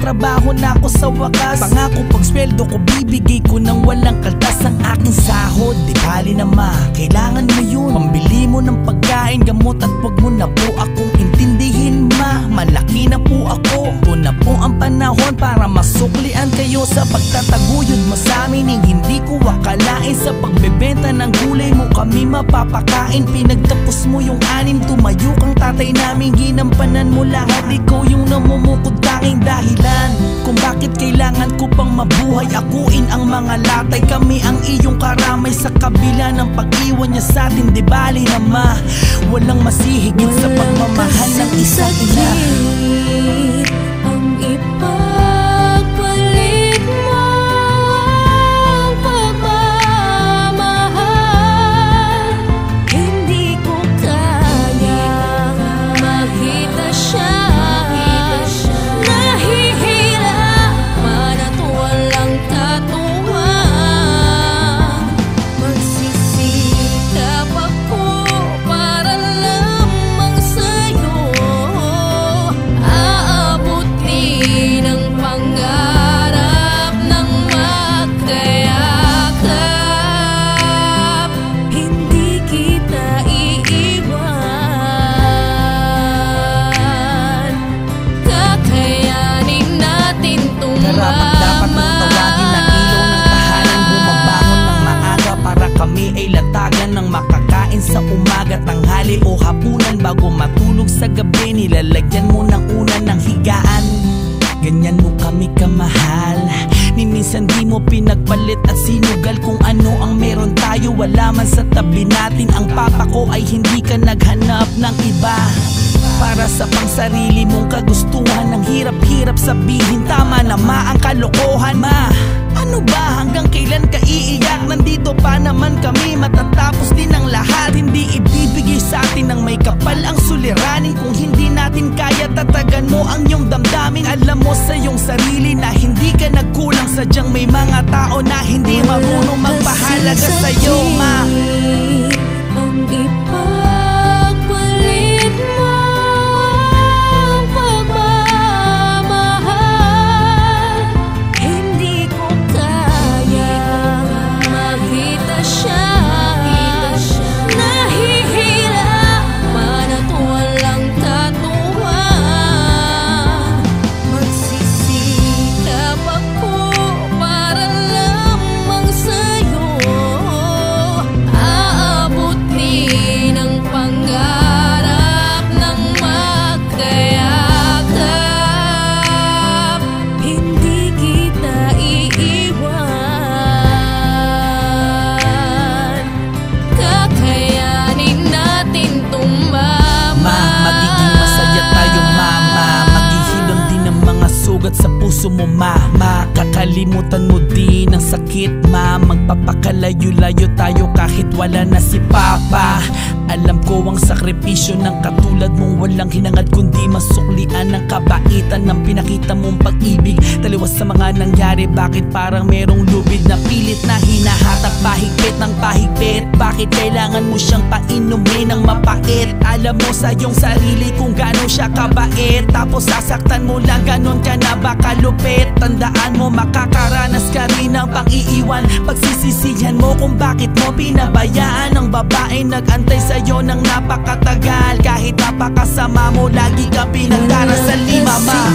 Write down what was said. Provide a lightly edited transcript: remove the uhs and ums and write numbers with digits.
magtatrabaho na ako sa wakas. Pangako pag sweldo ko bibigay ko ng walang kaltas ang aking sahod. Di bali na ma, kailangan mo yun. Pambili mo ng pagkain, gamot at wag mo na po akong intindihin ma. Malaki na po ako, ito na po ang panahon para masuklian kayo sa pagtataguyod mo sa amin. Hindi ko akalain sa pagbebenta ng gulay mo kami mapapakain. Pinagtapos mo yung anim, tumayo kang tatay namin. Ginampanan mo lahat, ikaw yung namumukod tanging dahilan kung bakit kailangan ko pang mabuhay. Akuin ang mga latay, kami ang iyong karamay sa kabila ng pag-iwan niya sa atin. Di bali na ma, walang masihigit sa pagmamahal ng isa't ina. Ang ipagpalit mo ang pagmamahal, hindi ko kaya makita siya. Nahihirapan at walang katuwang. Magsisikap ako para lamang sa'yo. Aabutin ang pangarap ng magkayakap. Hindi kita iiwan. Kakayanin natin Karapat dapat mong tawagin ang ilaw ng tahanan. Bumabangon ng maaga para kami ay latagan ng makakain sa umaga, tanghali o hapunan. Bago matulog sa gabi, nilalagyan mo ng unan ng higaan. Ganyan mo kami kamahal, ni minsan di mo pinagpalit at sinugal kung ano ang meron tayo. Wala man sa tabi natin, ang papa ko ay hindi ka naghanap ng iba. Para sa pangsarili mong kagustuhan, ang hirap-hirap sabihin tama na ma ang kalokohan. Ma, ano ba hanggang kailan ka iiyak? Nandito pa naman kami, matatapos din ang lahat. Hindi ibibigay sa atin ng may kapal ang suliranin. Kung hindi natin kaya, tatagan mo ang iyong damdamin. Alam mo sa iyong sarili na hindi ka nagkulang. Sadyang may mga tao na hindi marunong magpahalaga sa iyo ma. Ang ipagpalit mo ang pagmamahal, hindi ko kaya makita siya. Nahihirapan at walang katuwang. Magsisikap ako para lamang sa'yo. Aabutin ang pangarap ng magkayakap. Hindi kita iiwan. Kakayanin natin tumama. Ma, magiging masaya tayo mama. Maghihilom din ang mga sugat sa puso mo ma. Makakalimutan mo din ang sakit ma. Magpapakalayo-layo tayo kahit wala na si papa. Alam ko ang sakripisyo ng katulad mong walang hinangad kundi masuklian ng kabaitan ng pinakita mong pag-ibig. Taliwas sa mga nangyari, bakit parang merong lubid na pilit na hinahatak pahigpit ng pahigpit? Bakit kailangan mo siyang painumin ng mapait? Alam mo sa iyong sarili kung gano'n siya kabait, tapos sasaktan mo lang, gano'n ka na ba kalupit? Tandaan mo makakaranas ka rin ng pang-iiwan. Pagsisisihan mo kung bakit mo pinabayaan ang babae nag-antay sa'yo ng napakatagal. Kahit napakasama mo, lagi ka pinagdarasal ni mama.